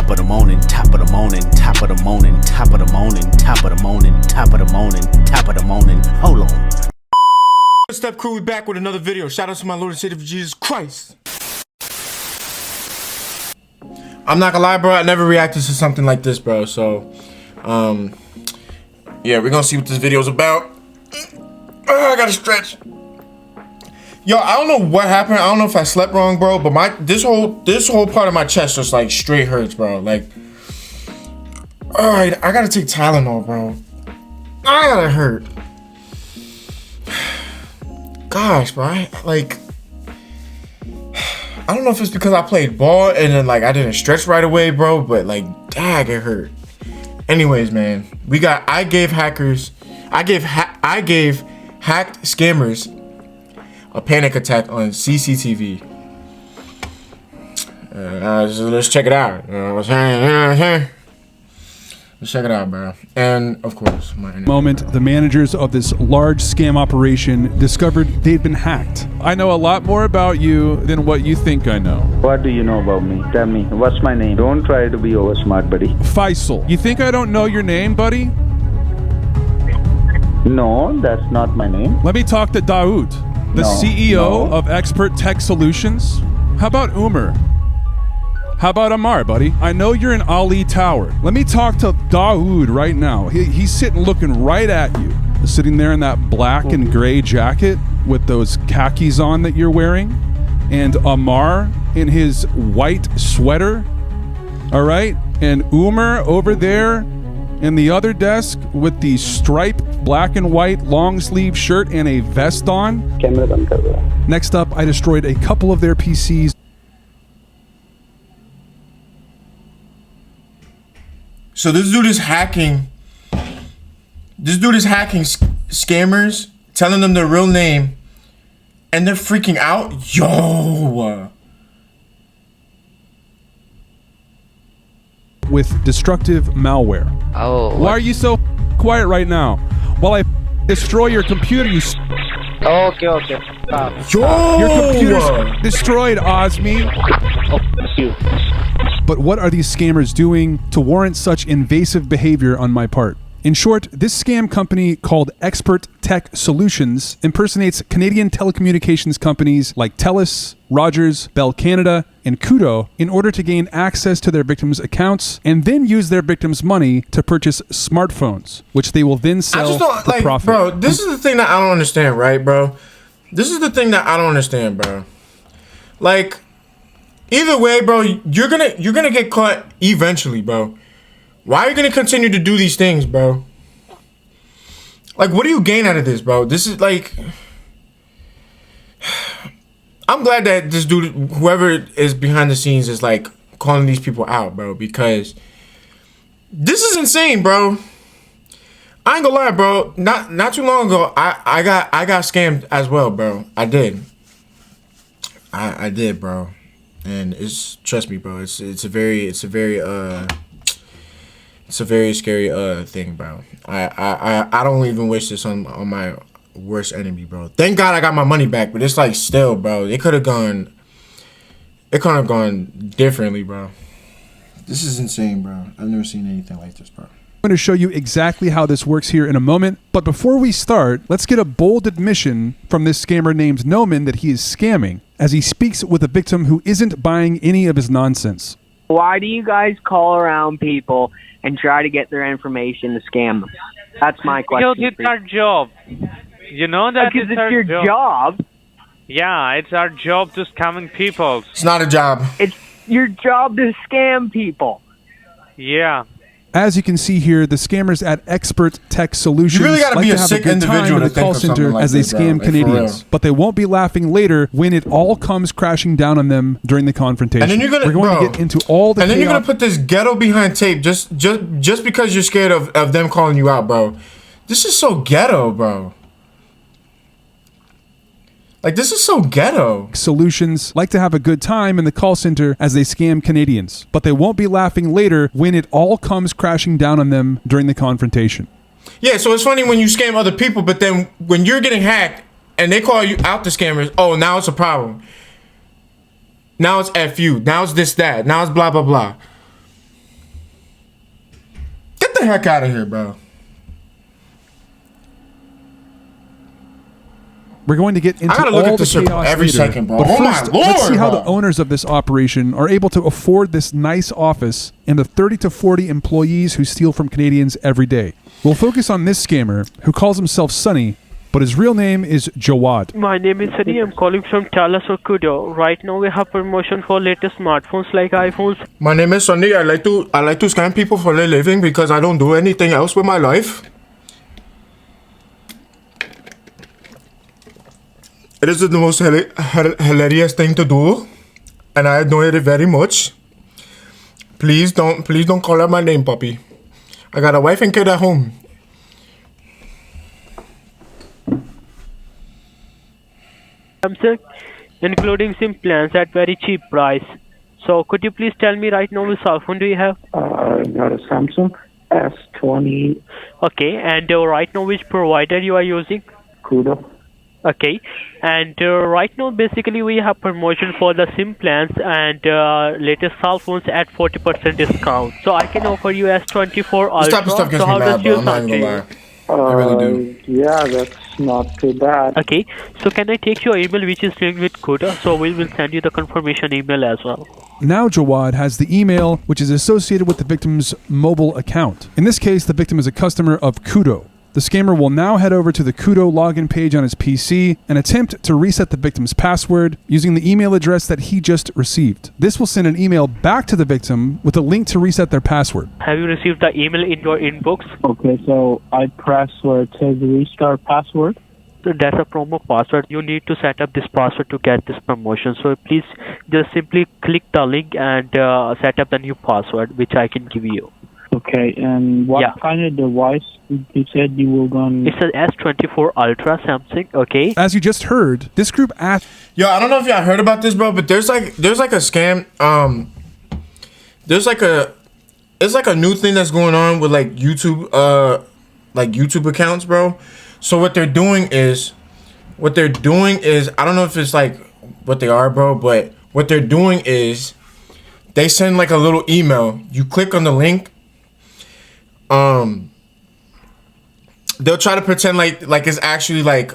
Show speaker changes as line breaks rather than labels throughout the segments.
top of the morning, top of the morning, top of the morning, top of the morning, top of the morning, top of the morning, top of the morning. Hold on.
Step crew, we back with another video. Shout out to my Lord and Savior Jesus Christ. I'm not gonna lie, bro. I never reacted to something like this, bro. So, yeah, we're gonna see what this video's about. I gotta stretch. Yo, I don't know what happened. I don't know if I slept wrong, bro. But this whole part of my chest just like straight hurts, bro. Like, all right, I gotta take Tylenol, bro. I gotta hurt. Gosh, bro. I don't know if it's because I played ball and then like I didn't stretch right away, bro. But like, dag, it hurt. Anyways, man, I gave hacked scammers a panic attack on CCTV. So let's check it out. You know what I'm saying? Let's check it out, bro. And of course,
moment the managers of this large scam operation discovered they'd been hacked. I know a lot more about you than what you think I know.
What do you know about me? Tell me, what's my name? Don't try to be over smart, buddy.
Faisal. You think I don't know your name, buddy?
No, that's not my name.
Let me talk to Daoud, the CEO of Expert Tech Solutions. How about Umar? How about Amar, buddy? I know you're in Ali Tower. Let me talk to Daoud right now. He's sitting looking right at you. Sitting there in that black and gray jacket with those khakis on that you're wearing. And Amar in his white sweater. All right? And Umar over there in the other desk with the striped black and white long sleeve shirt and a vest on. Next up, I destroyed a couple of their PCs.
So this dude is hacking. Scammers, telling them their real name, and they're freaking out. Yo.
With destructive malware.
Oh.
Why are you so quiet right now? While I destroy your computer, you.
Okay.
Yo.
Your computer's destroyed, Osmi.
Oh, thank you.
But what are these scammers doing to warrant such invasive behavior on my part? In short, this scam company called Expert Tech Solutions impersonates Canadian telecommunications companies like TELUS, Rogers, Bell Canada, and Koodo in order to gain access to their victims' accounts and then use their victims' money to purchase smartphones, which they will then sell for profit.
Bro, this is the thing that I don't understand, right, bro? This is the thing that I don't understand, bro. Like, either way, bro, you're gonna get caught eventually, bro. Why are you gonna continue to do these things, bro? Like, what do you gain out of this, bro? This is like, I'm glad that this dude, whoever is behind the scenes, is like calling these people out, bro, because this is insane, bro. I ain't gonna lie, bro. Not too long ago, I got scammed as well, bro. I did, bro. And trust me, bro. It's a very scary thing, bro. I don't even wish this on my worst enemy, bro. Thank God I got my money back, but it's like still, bro. It could have gone differently, bro. This is insane, bro. I've never seen anything like this, bro.
I'm going to show you exactly how this works here in a moment. But before we start, let's get a bold admission from this scammer named Noman that he is scamming as he speaks with a victim who isn't buying any of his nonsense.
Why do you guys call around people and try to get their information to scam them? That's my question.
Because it's our job. You know that
because it's your job.
Yeah, it's our job to scamming people.
It's not a job.
It's your job to scam people.
Yeah.
As you can see here, the scammers at Expert Tech Solutions
really gotta
like
be
to
a
have
sick
a good time
individual
in
to
the
think
call
of something
center
like
as they
this, bro.
scam
Like, for
Canadians.
real.
But they won't be laughing later when it all comes crashing down on them during the confrontation.
And then you're
We're going to get into all the
and then you're gonna put this ghetto behind tape just because you're scared of them calling you out, bro. This is so ghetto, bro. Like, this is so ghetto.
Solutions like to have a good time in the call center as they scam Canadians, but they won't be laughing later when it all comes crashing down on them during the confrontation.
Yeah, so it's funny when you scam other people, but then when you're getting hacked and they call you out the scammers, oh, now it's a problem. Now it's FU. Now it's this, that. Now it's blah, blah, blah. the heck out of here, bro.
We're going to get into
I gotta look
all
at
the
this shit
chaos
every
later,
second, bro.
But
Oh my
first, let's see
lord,
how
bro.
the owners of this operation are able to afford this nice office and the 30 to 40 employees who steal from Canadians every day. We'll focus on this scammer who calls himself Sunny, but his real name is Jawad.
My name is Sunny. I'm calling from Talas or Kudo. Right now we have promotion for latest smartphones like iPhones.
My name is Sunny. I like to scam people for a living because I don't do anything else with my life. It is the most hilarious thing to do, and I enjoy it very much. Please don't call out my name, puppy. I got a wife and kid at home.
Samsung, including SIM plans at very cheap price. So could you please tell me right now which cell phone do you have?
Got a Samsung S20
Okay, and right now which provider you are using?
Kudo.
Okay, and right now basically we have promotion for the SIM plans and latest cell phones at 40% discount. So I can offer you S24 Ultra.
This type of stuff gets
so
me
how
mad,
does
bro.
you
I'm not
sound
even
to
gonna
you?
lie. I really do.
Yeah, that's not too bad.
Okay, so can I take your email which is linked with Kudo? So we will send you the confirmation email as well.
Now Jawad has the email which is associated with the victim's mobile account. In this case, the victim is a customer of Kudo. The scammer will now head over to the Kudo login page on his PC and attempt to reset the victim's password using the email address that he just received. This will send an email back to the victim with a link to reset their password.
Have you received the email in your inbox?
Okay, so I press where it says restart password.
So that's a promo password. You need to set up this password to get this promotion. So please just simply click the link and set up the new password which I can give you.
Okay, and what kind of device you said you were going?
It's an S24 Ultra Samsung. Okay.
As you just heard, this group asked.
Yo, I don't know if y'all heard about this, bro, but there's like a scam. It's like a new thing that's going on with like YouTube accounts, bro. So what they're doing is I don't know if it's like what they are, bro, but what they're doing is they send like a little email. You click on the link. They'll try to pretend like it's actually like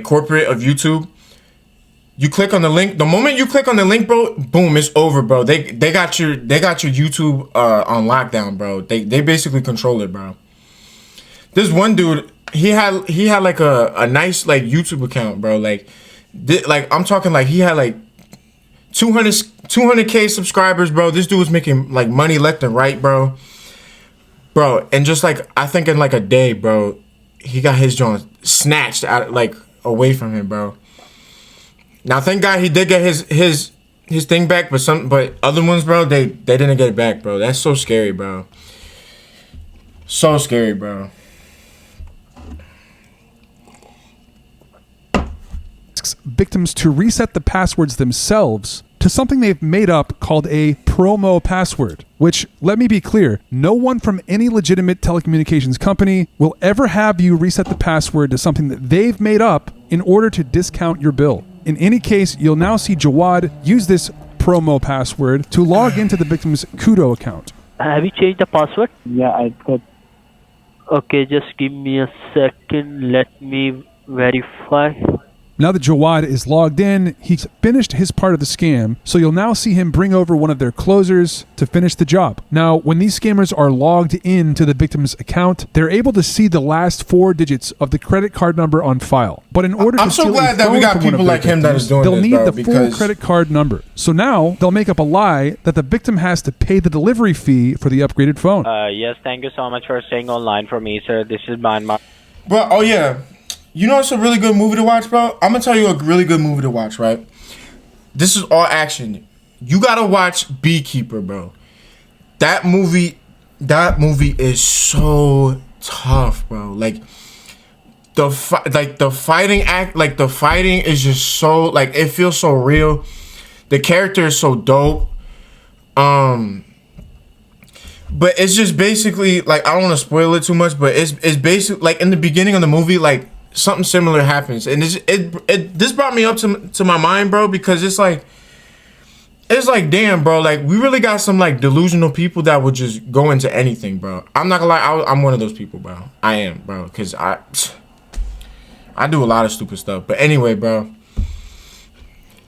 corporate of YouTube. You click on the link. The moment you click on the link, bro, boom, it's over, bro. They got your YouTube on lockdown, bro. They basically control it, bro. This one dude, he had like a nice like YouTube account, bro. Like I'm talking like he had like 200K subscribers, bro. This dude was making like money left and right, bro. Bro, and just like I think in like a day, bro, he got his joint snatched out like away from him, bro. Now thank God he did get his thing back, but other ones, bro, they didn't get it back, bro. That's so scary, bro. So scary, bro.
Victims to reset the passwords themselves to something they've made up called a promo password, which, let me be clear, no one from any legitimate telecommunications company will ever have you reset the password to something that they've made up in order to discount your bill. In any case, you'll now see Jawad use this promo password to log into the victim's Kudo account.
Have you changed the password?
Yeah, I put.
Okay, just give me a second. Let me verify.
Now that Jawad is logged in, he's finished his part of the scam, so you'll now see him bring over one of their closers to finish the job. Now, when these scammers are logged into the victim's account, they're able to see the last 4 digits of the credit card number on file. But in order
I'm
to
so
steal
glad
a
that we
phone
got
from one of
people
their
like him that is doing
they'll
this,
need
bro,
the full
because-
credit card number. So now they'll make up a lie that the victim has to pay the delivery fee for the upgraded phone.
Yes, thank you so much for staying online for me, sir. This is Myanmar.
Bro, oh yeah. You know it's a really good movie to watch, bro? I'm gonna tell you a really good movie to watch, right? This is all action. You gotta watch Beekeeper, bro. That movie is so tough, bro. Like the fighting is just so like it feels so real. The character is so dope. But it's just basically like I don't want to spoil it too much, but it's basically like in the beginning of the movie, like something similar happens, and this brought me up to my mind, bro, because it's it's like, damn, bro. Like, we really got some like delusional people that would just go into anything, bro. I'm not gonna lie, I'm one of those people, bro. I am, bro, because I do a lot of stupid stuff. But anyway, bro.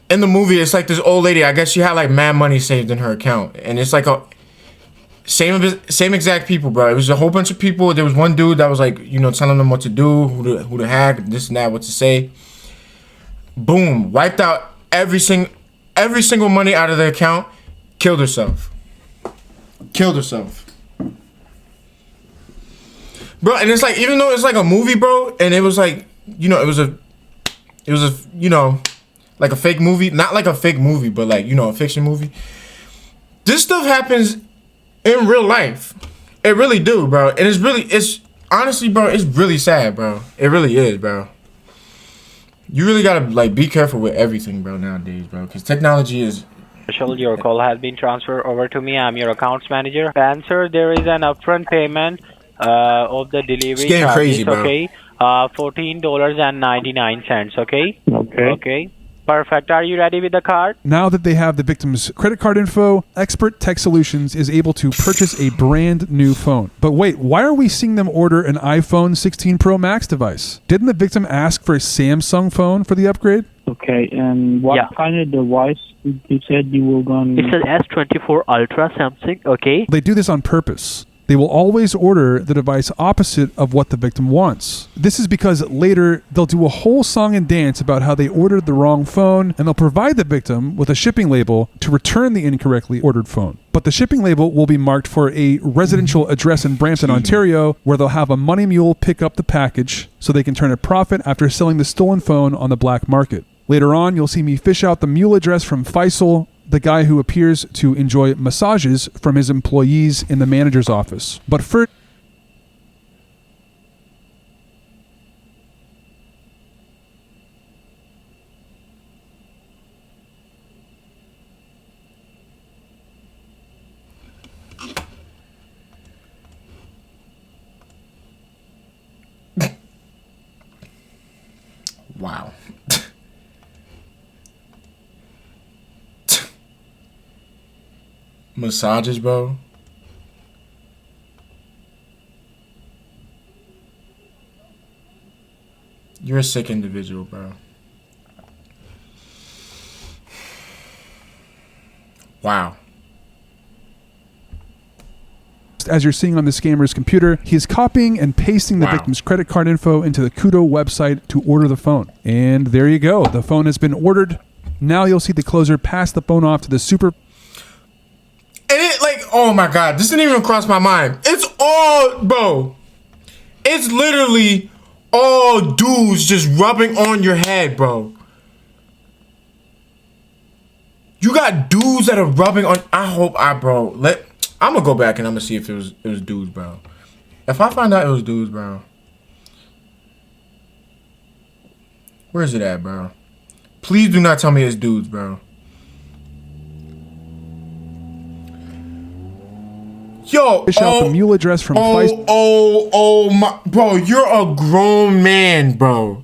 In the movie, it's like this old lady. I guess she had like mad money saved in her account, and it's like a same exact people, bro. It was a whole bunch of people. There was one dude that was like, you know, telling them what to do, who to hack, this and that, what to say. Boom, wiped out every single money out of the account. Killed herself. Bro, and it's like, even though it's like a movie, bro, and it was like, you know, it was a you know, like a fake movie, not like a fake movie, but like, you know, a fiction movie. This stuff happens in real life. It really do, bro. And it's honestly, bro, it's really sad, bro. It really is, bro. You really gotta like be careful with everything, bro, nowadays, bro, because technology is.
Your call has been transferred over to me. I'm your accounts manager. Answer, there is an upfront payment of the delivery
It's getting
charges,
crazy, bro.
okay? $14.99, okay? Okay. Perfect. Are you ready with the card?
Now that they have the victim's credit card info, Expert Tech Solutions is able to purchase a brand new phone. But wait, why are we seeing them order an iPhone 16 Pro Max device? Didn't the victim ask for a Samsung phone for the upgrade?
Okay, and what kind of device you said you were going to...
It's an S24 Ultra Samsung, okay?
They do this on purpose. They will always order the device opposite of what the victim wants. This is because later they'll do a whole song and dance about how they ordered the wrong phone, and they'll provide the victim with a shipping label to return the incorrectly ordered phone. But the shipping label will be marked for a residential address in Brampton, Ontario, where they'll have a money mule pick up the package so they can turn a profit after selling the stolen phone on the black market. Later on, you'll see me fish out the mule address from Faisal, the guy who appears to enjoy massages from his employees in the manager's office. But first...
Wow. Massages, bro. You're a sick individual, bro. Wow.
As you're seeing on the scammer's computer, he is copying and pasting the victim's credit card info into the Kudo website to order the phone. And there you go. The phone has been ordered. Now you'll see the closer pass the phone off to the super...
And it like, oh my God, this didn't even cross my mind. It's all, bro. It's literally all dudes just rubbing on your head, bro. You got dudes that are rubbing on. I'm gonna go back and I'm gonna see if it was dudes, bro. If I find out it was dudes, bro. Where is it at, bro? Please do not tell me it's dudes, bro. Yo,
fish out the mule address from
oh my, bro, you're a grown man, bro.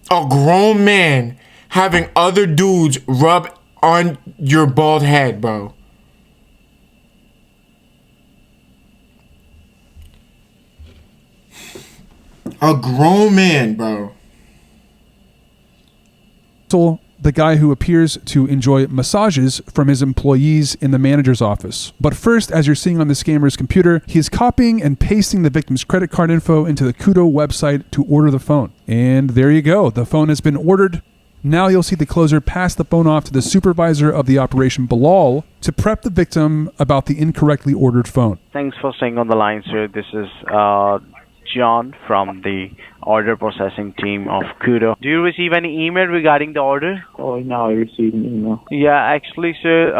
A grown man having other dudes rub on your bald head, bro. A grown man, bro.
The guy who appears to enjoy massages from his employees in the manager's office. But first, as you're seeing on the scammer's computer, he is copying and pasting the victim's credit card info into the Kudo website to order the phone. And there you go. The phone has been ordered. Now you'll see the closer pass the phone off to the supervisor of the operation, Bilal, to prep the victim about the incorrectly ordered phone.
Thanks for staying on the line, sir. This is John from the order processing team of Kudo. Do you receive any email regarding the order?
Oh, now I received an email.
Yeah, actually, sir,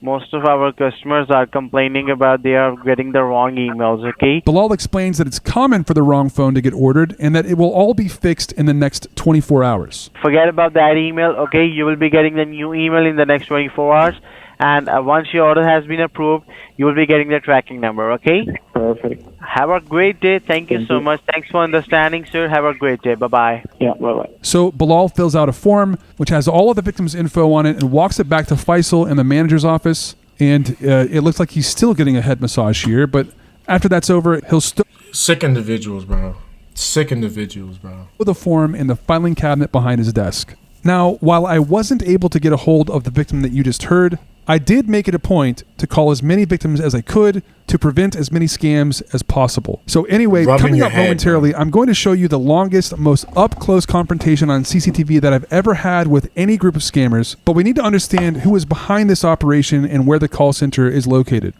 most of our customers are complaining about they are getting the wrong emails, okay?
Bilal explains that it's common for the wrong phone to get ordered and that it will all be fixed in the next 24 hours.
Forget about that email, okay? You will be getting the new email in the next 24 hours. and once your order has been approved, you will be getting the tracking number. Okay?
Perfect.
Have a great day. Thank you so much. Thanks for understanding, sir. Have a great day. Bye-bye.
Yeah, bye-bye.
So Bilal fills out a form which has all of the victim's info on it and walks it back to Faisal in the manager's office. And it looks like he's still getting a head massage here, but after that's over, he'll still
Sick individuals, bro. Sick individuals, bro.
put the form in the filing cabinet behind his desk. Now, while I wasn't able to get a hold of the victim that you just heard, I did make it a point to call as many victims as I could to prevent as many scams as possible. So anyway, coming up momentarily, I'm going to show you the longest, most up-close confrontation on CCTV that I've ever had with any group of scammers, but we need to understand who is behind this operation and where the call center is located.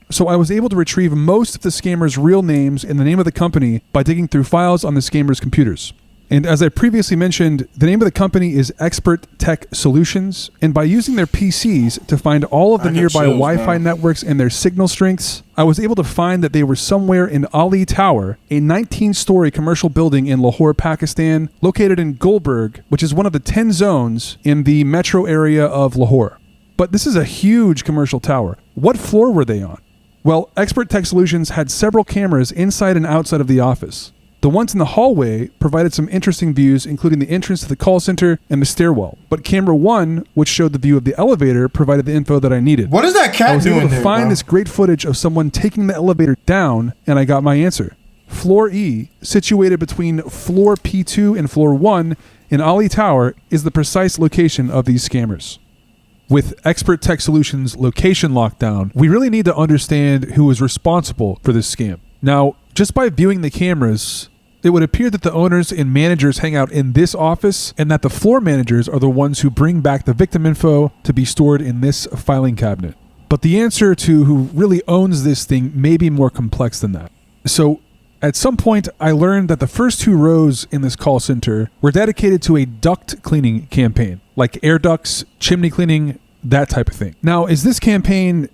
So I was able to retrieve most of the scammers' real names and the name of the company by digging through files on the scammers' computers. And as I previously mentioned, the name of the company is Expert Tech Solutions, and by using their PCs to find all of the nearby Wi-Fi networks and their signal strengths, I was able to find that they were somewhere in Ali Tower, a 19-story commercial building in Lahore, Pakistan, located in Gulberg, which is one of the 10 zones in the metro area of Lahore. But this is a huge commercial tower. What floor were they on? Well, Expert Tech Solutions had several cameras inside and outside of the office. The ones in the hallway provided some interesting views, including the entrance to the call center and the stairwell. But camera 1, which showed the view of the elevator, provided the info that I needed.
What is that cat doing?
I was able to
there,
find
bro?
this great footage of someone taking the elevator down, and I got my answer. Floor E, situated between floor P2 and floor 1 in Ali Tower, is the precise location of these scammers. With Expert Tech Solutions location lockdown, we really need to understand who is responsible for this scam. Now, just by viewing the cameras, it would appear that the owners and managers hang out in this office and that the floor managers are the ones who bring back the victim info to be stored in this filing cabinet. But the answer to who really owns this thing may be more complex than that. So, at some point, I learned that the first 2 rows in this call center were dedicated to a duct cleaning campaign, like air ducts, chimney cleaning, that type of thing. Now, is this campaign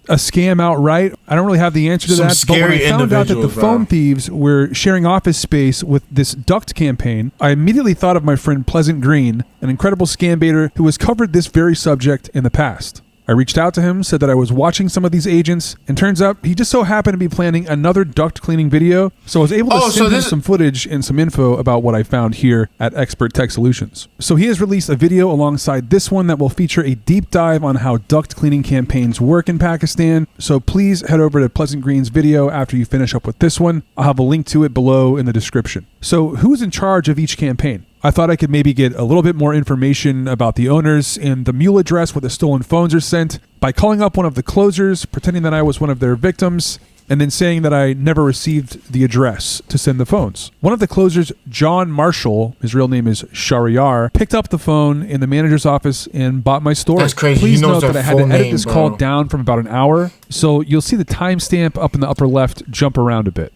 a scam outright? I don't really have the answer to that, but when I found out that the phone thieves were sharing office space with this duct campaign, I immediately thought of my friend Pleasant Green, an incredible scam baiter who has covered this very subject in the past. I reached out to him, said that I was watching some of these agents, and turns out he just so happened to be planning another duct cleaning video, so I was able to send him some footage and some info about what I found here at Expert Tech Solutions. So he has released a video alongside this one that will feature a deep dive on how duct cleaning campaigns work in Pakistan, so please head over to Pleasant Green's video after you finish up with this one. I'll have a link to it below in the description. So who's in charge of each campaign? I thought I could maybe get a little bit more information about the owners and the mule address where the stolen phones are sent by calling up one of the closers, pretending that I was one of their victims, and then saying that I never received the address to send the phones. One of the closers, John Marshall, his real name is Shariar, picked up the phone in the manager's office and bought my story.
That's crazy.
Please
He knows
note that
their
I had to
full
edit
name,
this
bro.
call down from about an hour, so you'll see the timestamp up in the upper left jump around a bit.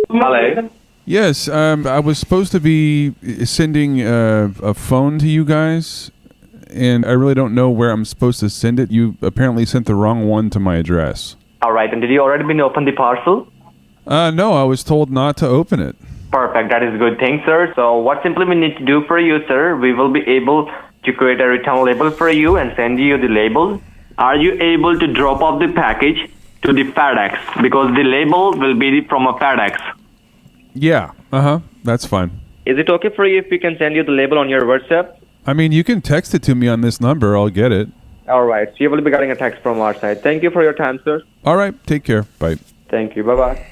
Hello.
Yes, I was supposed to be sending a phone to you guys, and I really don't know where I'm supposed to send it. You apparently sent the wrong one to my address.
All right, and did you already been open the parcel?
No, I was told not to open it.
Perfect, that is a good thing, sir. So what simply we need to do for you, sir, we will be able to create a return label for you and send you the label. Are you able to drop off the package to the FedEx? Because the label will be from a FedEx.
Yeah, that's fine.
Is it okay for you if we can send you the label on your WhatsApp?
I mean, you can text it to me on this number. I'll get it.
All right, so you will be getting a text from our side. Thank you for your time, sir.
All right, take care. Bye.
Thank you. Bye-bye.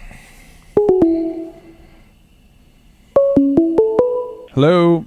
Hello.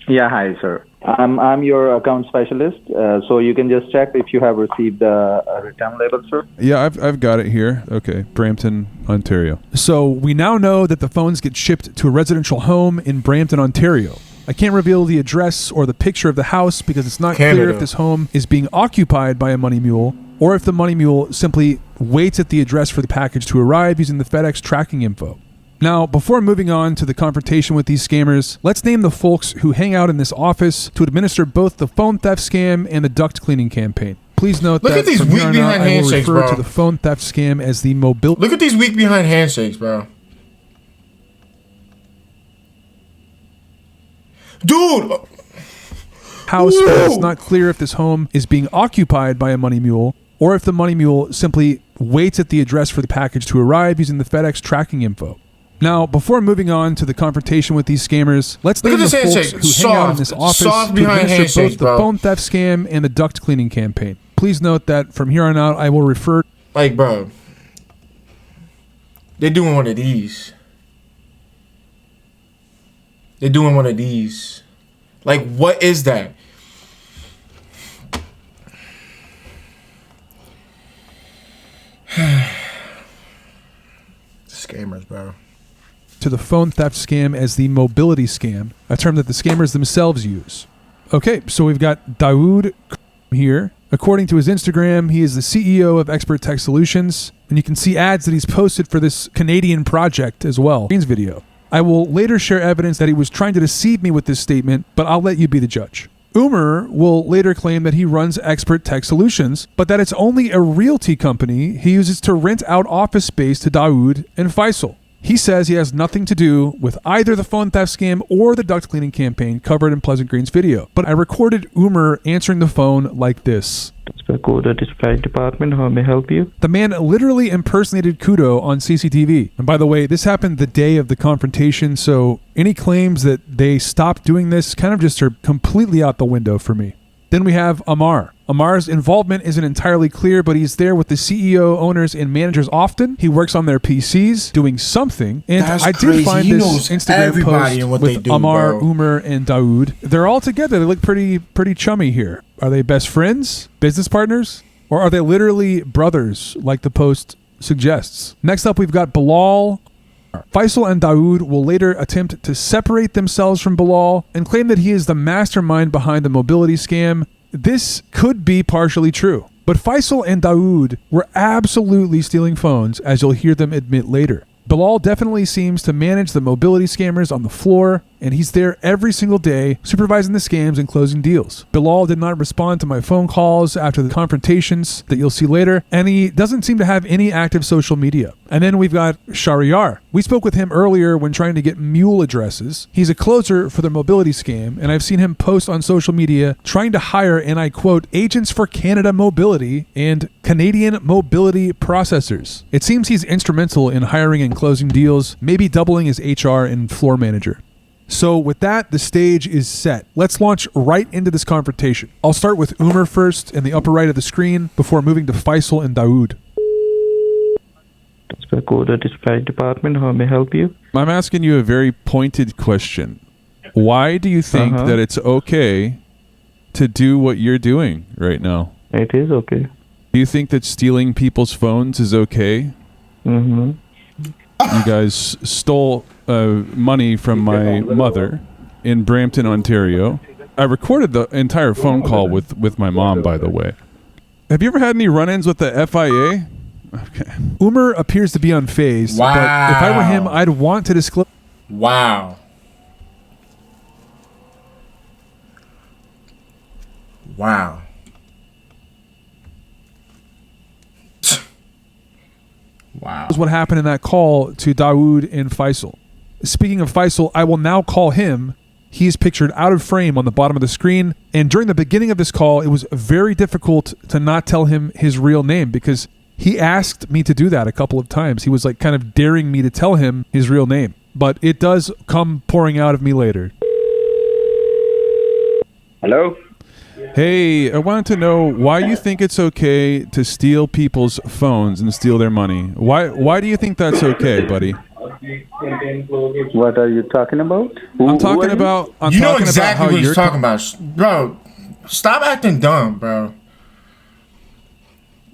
Yeah, hi, sir. I'm your account specialist, so you can just check if you have received the return label, sir.
Yeah, I've got it here. Okay, Brampton, Ontario. So we now know that the phones get shipped to a residential home in Brampton, Ontario. I can't reveal the address or the picture of the house because it's not clear if this home is being occupied by a money mule or if the money mule simply waits at the address for the package to arrive using the FedEx tracking info. Now, before moving on to the confrontation with these scammers, let's name the folks who hang out in this office to administer both the phone theft scam and the duct cleaning campaign. Please note that
at these
from
weak
here on
behind
out, I will
handshakes,
refer
bro.
to the phone theft scam as the mobility.
Look at these weak behind handshakes, bro. Dude!
house, but it's not clear if this home is being occupied by a money mule or if the money mule simply waits at the address for the package to arrive using the FedEx tracking info. Now, before moving on to the confrontation with these scammers, let's name the folks who hang out in this office to administer both the phone theft scam and the duct cleaning campaign. Please note that from here on out, I will refer...
Like, bro, they're doing one of these. They're doing one of these. Like, what is that? Scammers, bro.
To the phone theft scam as the mobility scam, a term that the scammers themselves use. Okay, so we've got Dawood here. According to his Instagram, he is the CEO of Expert Tech Solutions, and you can see ads that he's posted for this Canadian project as well. Video. I will later share evidence that he was trying to deceive me with this statement, but I'll let you be the judge. Umer will later claim that he runs Expert Tech Solutions, but that it's only a realty company he uses to rent out office space to Dawood and Faisal. He says he has nothing to do with either the phone theft scam or the duct cleaning campaign covered in Pleasant Green's video. But I recorded Umer answering the phone like this. Dispatch Department, how may I help you? The man literally impersonated Kudo on CCTV. And by the way, this happened the day of the confrontation, so any claims that they stopped doing this kind of just are completely out the window for me. Then we have Amar. Amar's involvement isn't entirely clear, but he's there with the CEO, owners, and managers often. He works on their PCs, doing something. And I did find this Instagram post with Amar, Umer, and Dawood. They're all together. They look pretty chummy here. Are they best friends? Business partners? Or are they literally brothers, like the post suggests? Next up, we've got Bilal. Faisal and Dawood will later attempt to separate themselves from Bilal and claim that he is the mastermind behind the mobility scam. This could be partially true, but Faisal and Dawood were absolutely stealing phones, as you'll hear them admit later. Bilal definitely seems to manage the mobility scammers on the floor, and he's there every single day supervising the scams and closing deals. Bilal did not respond to my phone calls after the confrontations that you'll see later, and he doesn't seem to have any active social media. And then we've got Shahryar. We spoke with him earlier when trying to get mule addresses. He's a closer for the mobility scam, and I've seen him post on social media trying to hire, and I quote, agents for Canada Mobility and Canadian Mobility Processors. It seems he's instrumental in hiring and closing deals, maybe doubling his HR and floor manager. So with that, the stage is set. Let's launch right into this confrontation. I'll start with Umer first in the upper right of the screen before moving to Faisal and Dawood. Dispatch Department, how may I help you? I'm asking you a very pointed question. Why do you think that it's okay to do what you're doing right now? It is okay. Do you think that stealing people's phones is okay? Mm-hmm. You guys stole money from my mother in Brampton, Ontario. I recorded the entire phone call with my mom, by the way. Have you ever had any run-ins with the FIA? Okay. Umer appears to be unfazed, but if I were him, I'd want to disclose...
Wow. Wow. Wow.
What happened in that call to Dawood and Faisal. Speaking of Faisal, I will now call him. He's pictured out of frame on the bottom of the screen. And during the beginning of this call, it was very difficult to not tell him his real name because he asked me to do that a couple of times. He was like kind of daring me to tell him his real name. But it does come pouring out of me later.
Hello?
Hey, I wanted to know why you think it's okay to steal people's phones and steal their money. Why do you think that's okay, buddy?
What are you talking about?
I'm talking about how
what he's
you're
talking about. Bro, stop acting dumb, bro.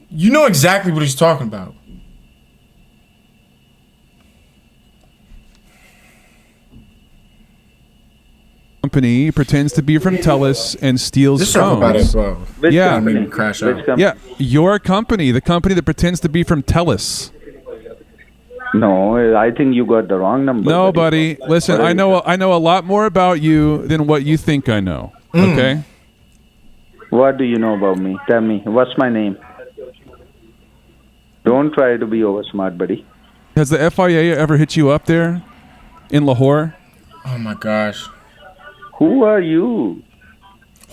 You know exactly what he's talking about.
Company pretends to be from TELUS and steals phones.
About it, bro.
Which
yeah,
company?
Crash
Which
out.
company?
Yeah, your company, the company that pretends to be from TELUS.
No, I think you got the wrong number.
No, buddy. Listen, I know a lot more about you than what you think I know. Okay?
What do you know about me? Tell me. What's my name? Don't try to be over smart, buddy.
Has the FIA ever hit you up there in Lahore?
Oh my gosh.
Who are you?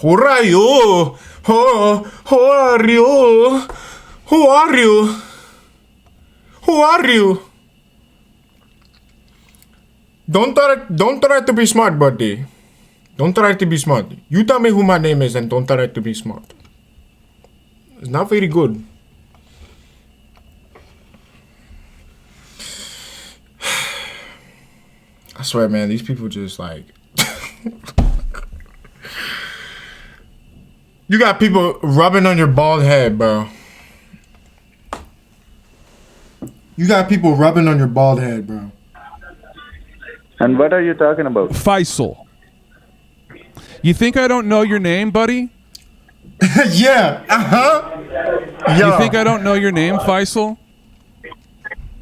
Who are you? Who are you? Who are you? Who are you? Don't try to be smart, buddy. Don't try to be smart. You tell me who my name is and don't try to be smart. It's not very good. I swear, man, these people just like... You got people rubbing on your bald head, bro. You got people rubbing on your bald head, bro.
And what are you talking about?
Faisal. You think I don't know your name, buddy?
Yeah. Yeah.
You think I don't know your name, Faisal?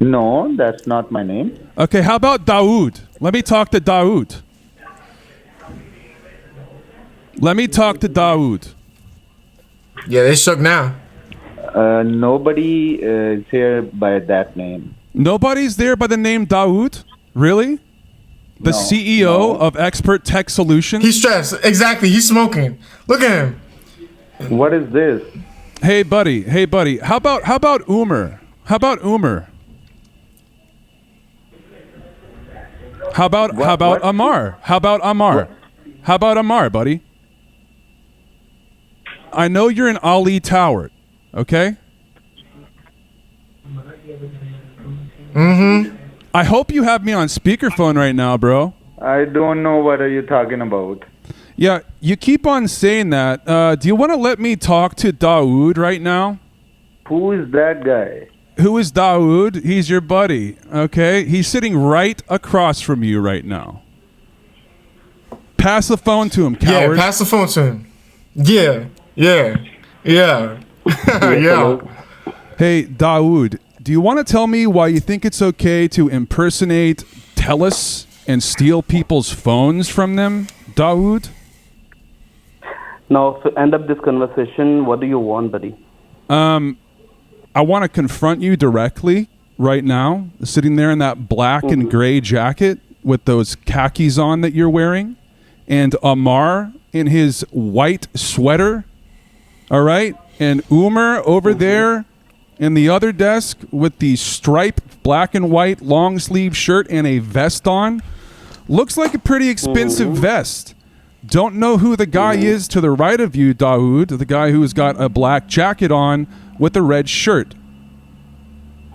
No, that's not my name.
Okay, how about Dawood? Let me talk to Dawood. Let me talk to Dawood.
Yeah, they shook now.
Nobody is here by that name.
Nobody's there by the name Dawood? Really? The
No,
CEO of Expert Tech Solutions?
He's stressed. Exactly. He's smoking. Look at him.
What is this?
Hey buddy. How about Umar? How about Umar? How about Amar? How about Amar? How about Amar, buddy? I know you're in Ali Tower, okay?
Mm-hmm.
I hope you have me on speakerphone right now, bro.
I don't know what are you talking about.
Yeah, you keep on saying that. Do you want to let me talk to Dawood right now?
Who is that guy?
Who is Dawood? He's your buddy, okay? He's sitting right across from you right now. Pass the phone to him, coward.
Yeah, pass the phone to him. Yeah. Yeah. Yeah. Yeah.
Hey, Dawood, do you want to tell me why you think it's okay to impersonate Telus and steal people's phones from them, Dawood?
Now, to end up this conversation, what do you want, buddy?
I want to confront you directly right now, sitting there in that black and gray jacket with those khakis on that you're wearing, and Amar in his white sweater, all right? And Umar over there in the other desk with the striped black and white long sleeve shirt and a vest on. Looks like a pretty expensive vest. Don't know who the guy is to the right of you, Dawood, the guy who's got a black jacket on with a red shirt.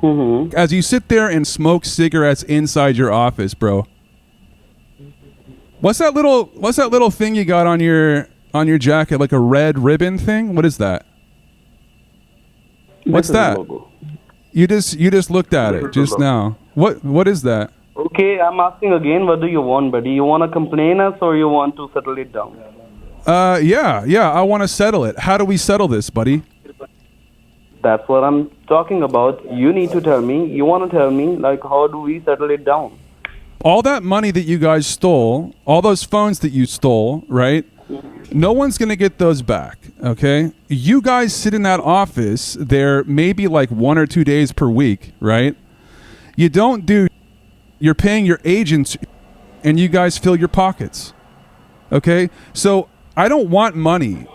As you sit there and smoke cigarettes inside your office, bro. What's that little thing you got on your jacket, like a red ribbon thing? What is that? What's that? You just looked at it just now. What is that?
Okay, I'm asking again, what do you want, buddy? You want to complain us or you want to settle it down?
Yeah, I want to settle it. How do we settle this, buddy?
That's what I'm talking about. You need to tell me. You want to tell me, like, how do we settle it down?
All that money that you guys stole, all those phones that you stole, right? No one's going to get those back, okay? You guys sit in that office there maybe like 1 or 2 days per week, right? You don't do... You're paying your agents and you guys fill your pockets, okay? So I don't want money.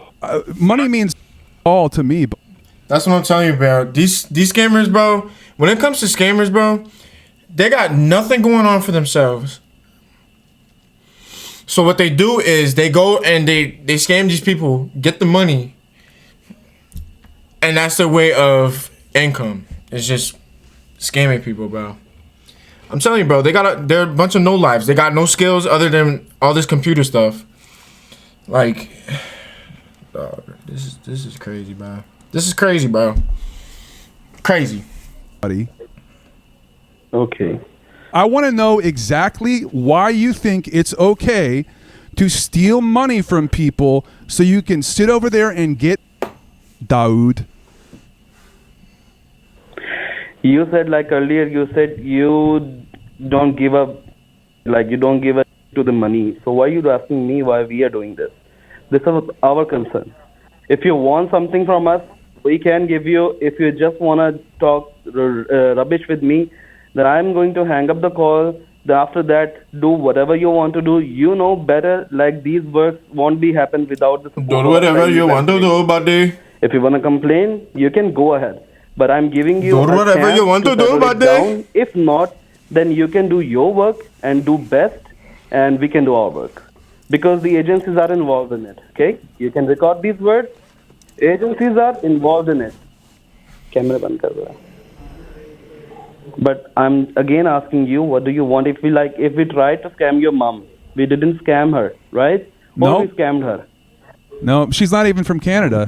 Money means all to me.
That's what I'm telling you, bro. These scammers, bro, when it comes to scammers, bro, they got nothing going on for themselves. So what they do is they go and they scam these people, get the money, and that's their way of income. It's just scamming people, bro. I'm telling you, bro, they're a bunch of no lives. They got no skills other than all this computer stuff. Like, dog, this is crazy, bro. This is crazy, bro. Crazy.
Buddy.
Okay.
I want to know exactly why you think it's okay to steal money from people so you can sit over there and get Dawood.
You said, like earlier, you said you don't give up, like you don't give up to the money. So why are you asking me why we are doing this? This is our concern. If you want something from us, we can give you. If you just want to talk rubbish with me, then I'm going to hang up the call. Then after that, do whatever you want to do. You know better. Like these works won't be happen without the support.
Do whatever you want to do, buddy.
If you wanna complain, you can go ahead. But I'm giving you
Do
a
whatever
chance
you want to do,
settle it
buddy.
down. If not, then you can do your work and do best, and we can do our work. Because the agencies are involved in it, okay? You can record these words. Agencies are involved in it. Camera band kar raha hai. But I'm again asking you, what do you want? If we tried to scam your mom, we didn't scam her, right? Or
No.
we scammed her.
No, she's not even from Canada.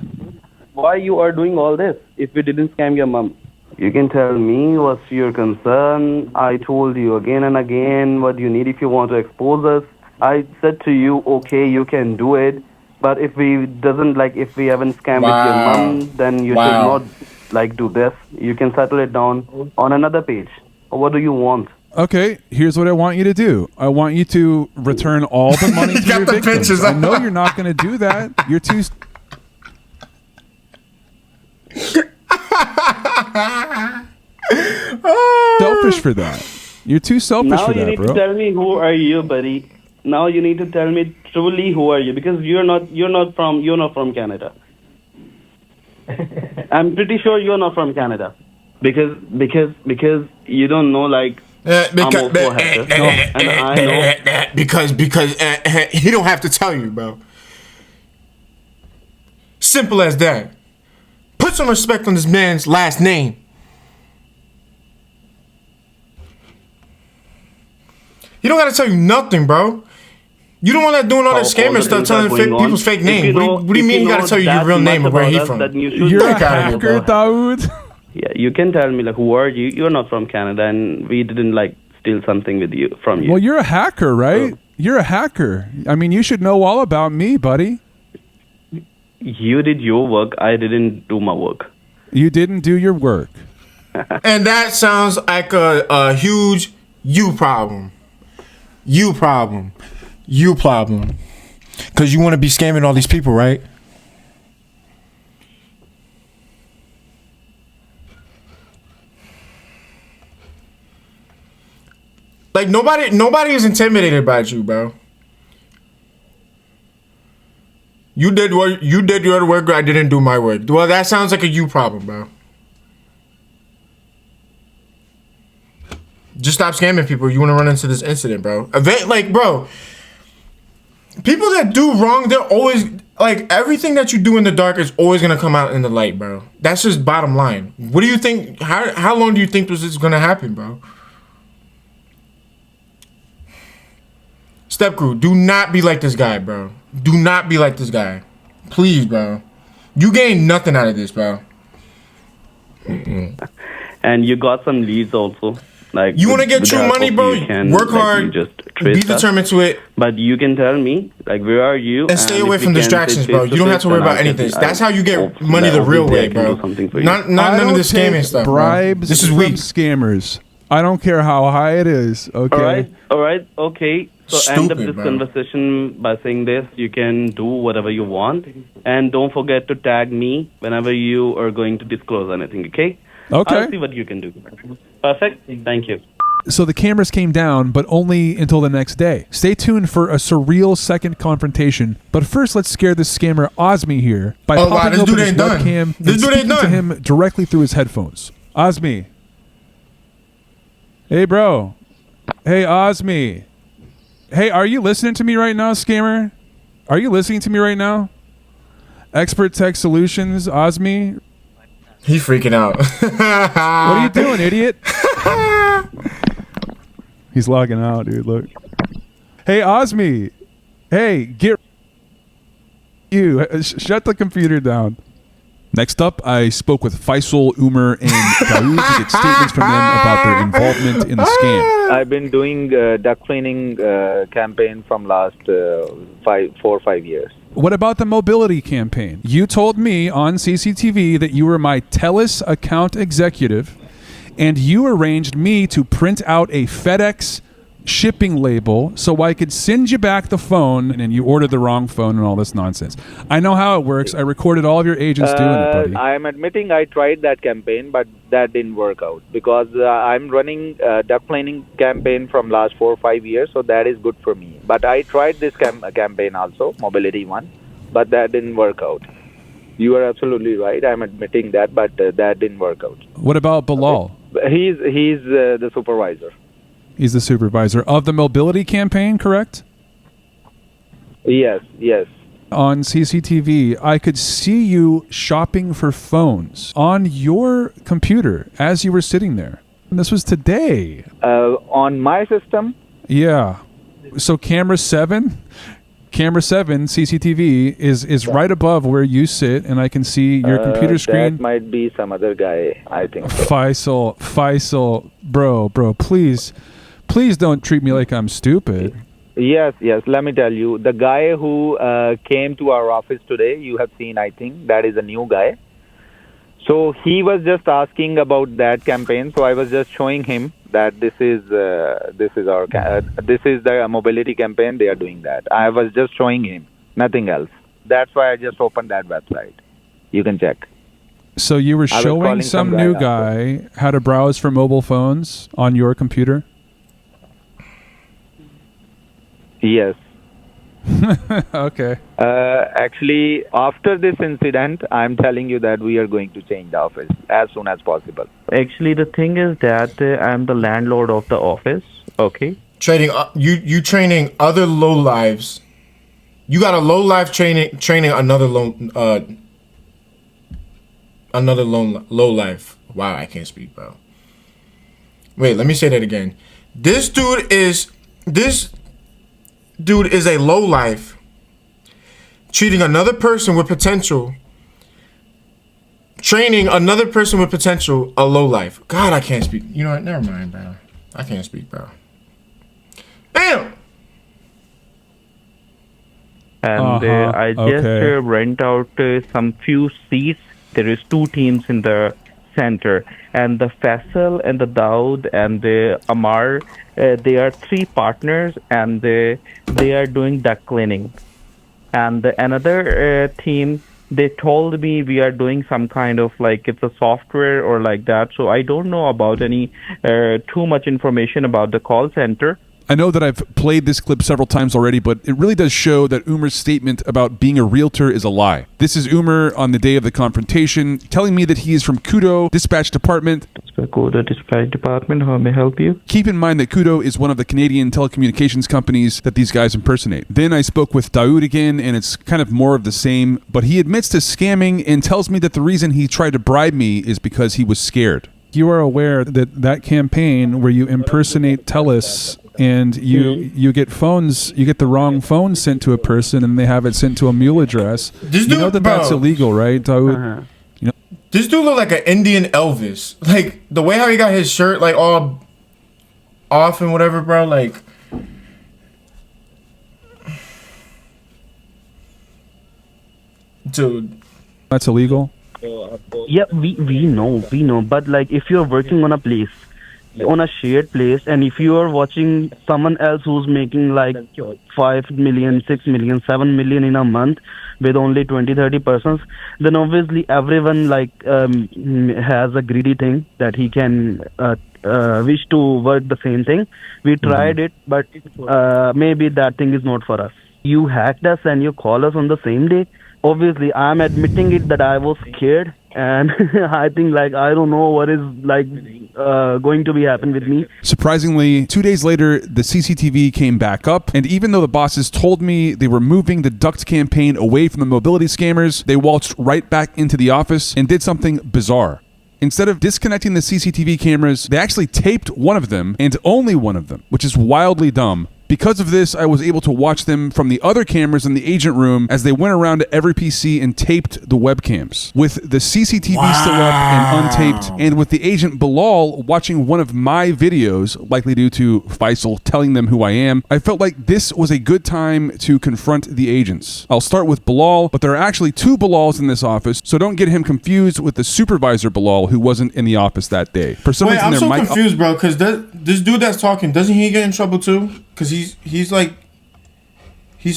Why you are doing all this if we didn't scam your mom? You can tell me what's your concern. I told you again and again what you need if you want to expose us. I said to you, okay, you can do it. But if we haven't scammed with your mom, then you should not do this. You can settle it down on another page. Or what do you want?
Okay, here's what I want you to do. I want you to return all the money to your victims. I know you're not going to do that. You're too... selfish for that. You're too selfish
Now
for
you
that,
need
bro.
to tell me who are you, buddy. Now you need to tell me truly who are you, because you're not from Canada. I'm pretty sure you're not from Canada, because you don't know I'm also a hacker. And I know
because he don't have to tell you, bro. Simple as that. Put some respect on this man's last name. He don't gotta tell you nothing, bro. You don't want that doing all that scamming stuff, telling people's fake name. What do you mean he gotta tell you your real name and where he from?
You're a hacker, Dawood.
Yeah, you can tell me who are you? You're not from Canada, and we didn't steal something from you.
Well, you're a hacker, right? You're a hacker. I mean, you should know all about me, buddy.
You did your work. I didn't do my work.
You didn't do your work.
And that sounds like a huge you problem. You problem. Because you want to be scamming all these people, right? Nobody is intimidated by you, bro. You did your work, I didn't do my work. Well, that sounds like a you problem, bro. Just stop scamming people. You want to run into this incident, bro. Bro, people that do wrong, they're always everything that you do in the dark is always gonna come out in the light, bro. That's just bottom line. What do you think? How long do you think this is gonna happen, bro? Step crew, do not be like this guy, bro. Do not be like this guy. Please, bro. You gain nothing out of this, bro.
And you got some leads also.
You want to get true money, bro? Work hard. Be determined to it.
But you can tell me, where are you?
And stay away from distractions, bro. You don't have to worry about anything. That's how you get money the real way, bro. Not none of the scamming stuff,
bribes.
This is
from
weak.
Scammers. I don't care how high it is. Okay.
All right. Okay. So end up
Stupid,
this
bro.
conversation by saying this. You can do whatever you want, and don't forget to tag me whenever you are going to disclose anything. Okay.
Okay.
I'll see what you can do. Perfect. Thank you.
So the cameras came down, but only until the next day. Stay tuned for a surreal second confrontation. But first, let's scare this scammer Osmi here by popping open his webcam and speaking to him directly through his headphones. Osmi. Hey, bro. Hey, Osmi. Hey, are you listening to me right now, scammer? Are you listening to me right now? Expert Tech Solutions, Osmi.
He's freaking out.
What are you doing, idiot? He's logging out, dude. Look. Hey, Osmi. Hey, get you. Shut the computer down. Next up, I spoke with Faisal, Umar, and Dawood to get statements from them about their involvement in the scam.
I've been doing duck cleaning campaign from last 4 or 5 years.
What about the mobility campaign? You told me on CCTV that you were my TELUS account executive, and you arranged me to print out a FedEx shipping label so I could send you back the phone, and then you ordered the wrong phone and all this nonsense. I know how it works. I recorded all of your agents doing it, buddy.
I am admitting I tried that campaign, but that didn't work out because I'm running duck cleaning campaign from last 4 or 5 years, so that is good for me. But I tried this campaign also, mobility one, but that didn't work out. You are absolutely right. I'm admitting that, but that didn't work out.
What about Bilal?
Okay. He's the supervisor.
He's the supervisor of the mobility campaign, correct?
Yes.
On CCTV, I could see you shopping for phones on your computer as you were sitting there. And this was today.
On my system?
Yeah. So camera 7 CCTV is right above where you sit, and I can see your computer screen.
That might be some other guy, I think. So.
Faisal, bro, please don't treat me like I'm stupid.
Yes. Let me tell you, the guy who came to our office today, you have seen, I think, that is a new guy. So he was just asking about that campaign. So I was just showing him that this is the mobility campaign. They are doing that. I was just showing him, nothing else. That's why I just opened that website. You can check.
So you were showing some new guy how to browse for mobile phones on your computer?
Yes.
Okay.
Actually, after this incident, I'm telling you that we are going to change the office as soon as possible.
Actually, the thing is that I'm the landlord of the office. Okay.
Trading you training other low lives. You got a low life training another low life. Wow, I can't speak, bro. Wait, let me say that again. This dude is a low life, treating another person with potential, training another person with potential a low life. God, I can't speak. You know what? Never mind, bro. I can't speak, bro. Bam!
And I just rent out some few seats. There is 2 teams in the center, and the Faisal and the Daud and the Amar, they are 3 partners, and they are doing duct cleaning. And another team, they told me we are doing some kind of like it's a software or like that. So I don't know about any too much information about the call center.
I know that I've played this clip several times already, but it really does show that Umar's statement about being a realtor is a lie. This is Umar on the day of the confrontation, telling me that he is from Kudo Dispatch Department.
Kudo Dispatch Department, how may I help you?
Keep in mind that Kudo is one of the Canadian telecommunications companies that these guys impersonate. Then I spoke with Daoud again, and it's kind of more of the same, but he admits to scamming and tells me that the reason he tried to bribe me is because he was scared. You are aware that campaign where you impersonate TELUS and you get phones, you get the wrong phone sent to a person, and they have it sent to a mule address. You know that's illegal, right, Daoud? You know,
this dude look like an Indian Elvis. Like the way how he got his shirt like all off and whatever, bro. Like, dude,
that's illegal.
Yeah, we know, but like if you're working on a place, on a shared place, and if you are watching someone else who's making like 5 million, 6 million, 7 million in a month with only 20-30 persons, then obviously everyone like has a greedy thing that he can wish to work the same thing. We tried it, but maybe that thing is not for us. You hacked us and you call us on the same day. Obviously, I'm admitting it that I was scared, and I think like I don't know what is like going to be happen with me.
Surprisingly, 2 days later, the CCTV came back up, and even though the bosses told me they were moving the duct campaign away from the mobility scammers, they waltzed right back into the office and did something bizarre. Instead of disconnecting the CCTV cameras, they actually taped one of them, and only one of them, which is wildly dumb. Because of this, I was able to watch them from the other cameras in the agent room as they went around to every PC and taped the webcams. With the CCTV still up and untaped, and with the agent Bilal watching one of my videos, likely due to Faisal telling them who I am, I felt like this was a good time to confront the agents. I'll start with Bilal, but there are actually 2 Bilals in this office, so don't get him confused with the supervisor Bilal who wasn't in the office that day. For some reason,
I'm
there
so
might
confused, bro, because this dude that's talking, doesn't he get in trouble too? Because he's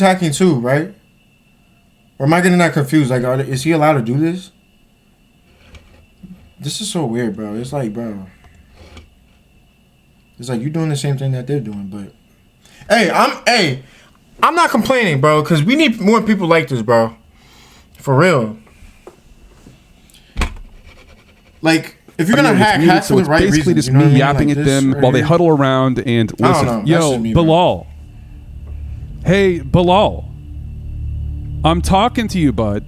hacking too, right? Or am I getting that confused? Like, is he allowed to do this? This is so weird, bro. It's like, bro, it's like you're doing the same thing that they're doing, but I'm not complaining, bro, because we need more people like this, bro. For real. Like, if you're gonna hack
so
for
it's
the right
basically
reasons,
just
you know what I
me
mean?
yapping
Like
at
this
them
right
while they
here.
huddle around and
I don't
listen.
know. That's
Yo,
just me, bro.
Bilal. Hey, Bilal. I'm talking to you, bud.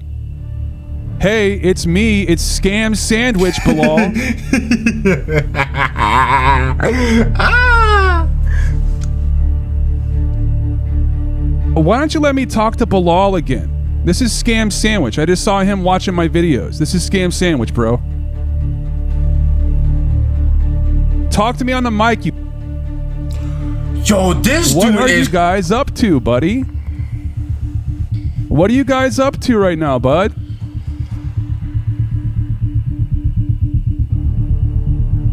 Hey, it's me. It's Scam Sandwich, Bilal. Why don't you let me talk to Bilal again? This is Scam Sandwich. I just saw him watching my videos. This is Scam Sandwich, bro. Talk to me on the mic, you.
Yo, this
what
dude
are
is.
you guys up to, buddy? What are you guys up to right now, bud?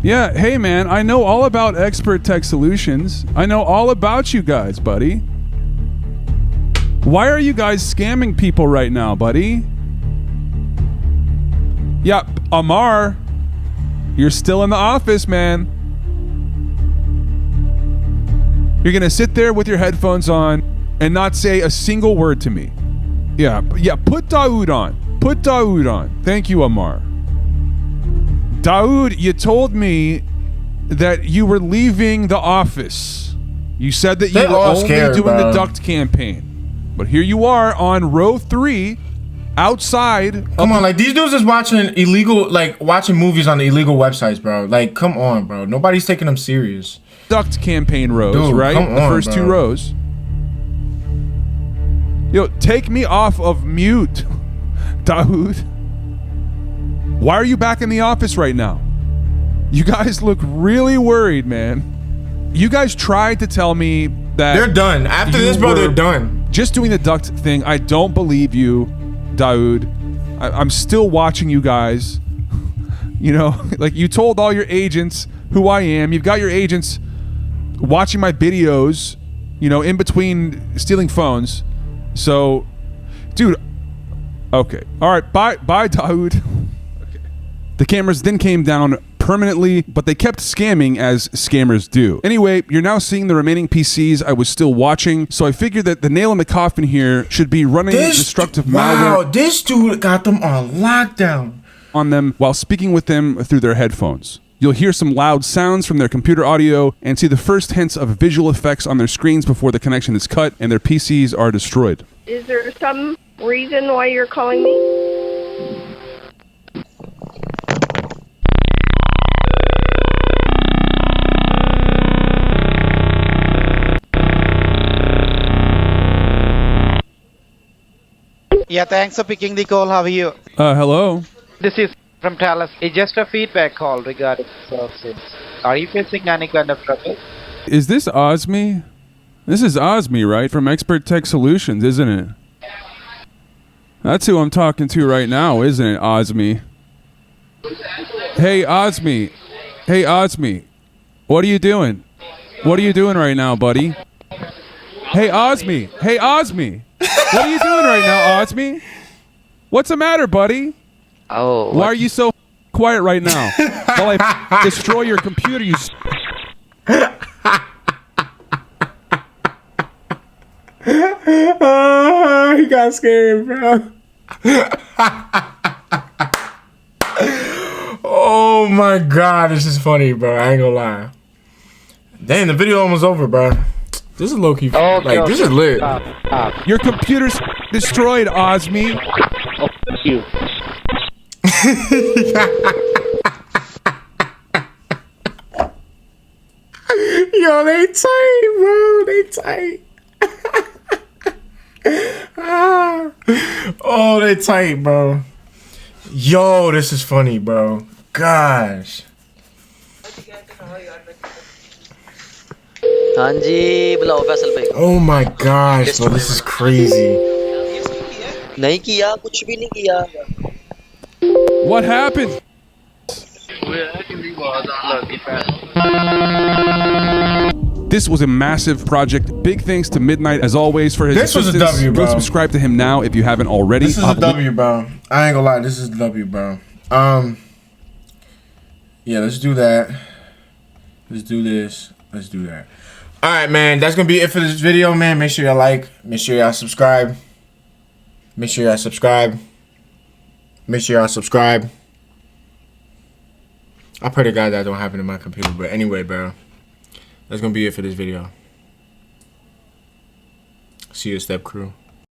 Yeah, hey man, I know all about Expert Tech Solutions. I know all about you guys, buddy. Why are you guys scamming people right now, buddy? Yeah, Amar, you're still in the office, man. You're gonna sit there with your headphones on and not say a single word to me. Yeah, put Dawood on. Put Dawood on. Thank you, Amar. Dawood, you told me that you were leaving the office. You said that you were only doing the duct campaign. But here you are on row 3, outside.
Come on, like these dudes is watching illegal, like watching movies on the illegal websites, bro. Like, come on, bro. Nobody's taking them serious.
Duct campaign rows,
Dude,
right?
come
The
on,
first 2
bro.
rows. Yo, take me off of mute, Dawood. Why are you back in the office right now? You guys look really worried, man. You guys tried to tell me that
they're done. After this, bro, they're done.
Just doing the duct thing. I don't believe you, Dawood. I'm still watching you guys. You know, like you told all your agents who I am. You've got your agents watching my videos, you know, in between stealing phones. So, dude, okay. All right, bye, Dawood. Okay. The cameras then came down permanently, but they kept scamming as scammers do. Anyway, you're now seeing the remaining PCs I was still watching, so I figured that the nail in the coffin here should be running destructive malware.
Wow, this dude got them on lockdown.
On them while speaking with them through their headphones. You'll hear some loud sounds from their computer audio and see the first hints of visual effects on their screens before the connection is cut and their PCs are destroyed.
Is there some reason why you're calling me?
Yeah, thanks for picking the call. How are you?
Hello?
This is from Talas. It's just a feedback call regarding services. Are you facing any kind of trouble?
Is this Osmi? This is Osmi, right? From Expert Tech Solutions, isn't it? That's who I'm talking to right now, isn't it, Osmi? Hey, Osmi. Hey, Osmi. What are you doing? What are you doing right now, buddy? Hey, Osmi. Hey, Osmi. What are you doing right now, Osmi? What's the matter, buddy?
Oh.
Why are you so quiet right now? While I destroy your computer, you...
He got scared, bro. Oh my god, this is funny, bro. I ain't gonna lie. Dang, the video almost over, bro. This is low key. Like, this is lit.
Your computer's destroyed, Osmi.
Oh, you.
Yo, they tight, bro. They tight. Oh, they tight, bro. Yo, this is funny, bro. Gosh.
हाँ जी बुलाओ फैसल भाई
Oh my gosh, bro. This is crazy.
नहीं किया कुछ भी नहीं किया
What happened? This was a massive project. Big thanks to Midnight, as always, for his
This was a
assistance.
W, bro.
Go subscribe to him now if you haven't already.
This is a W, bro. I ain't gonna lie. This is a W, bro. Yeah, let's do that. Let's do this. Let's do that. All right, man. That's gonna be it for this video, man. Make sure y'all like. Make sure y'all subscribe. Make sure y'all subscribe. Make sure y'all subscribe. I pray to God that don't happen to my computer. But anyway, bro. That's gonna be it for this video. See you, Step Crew.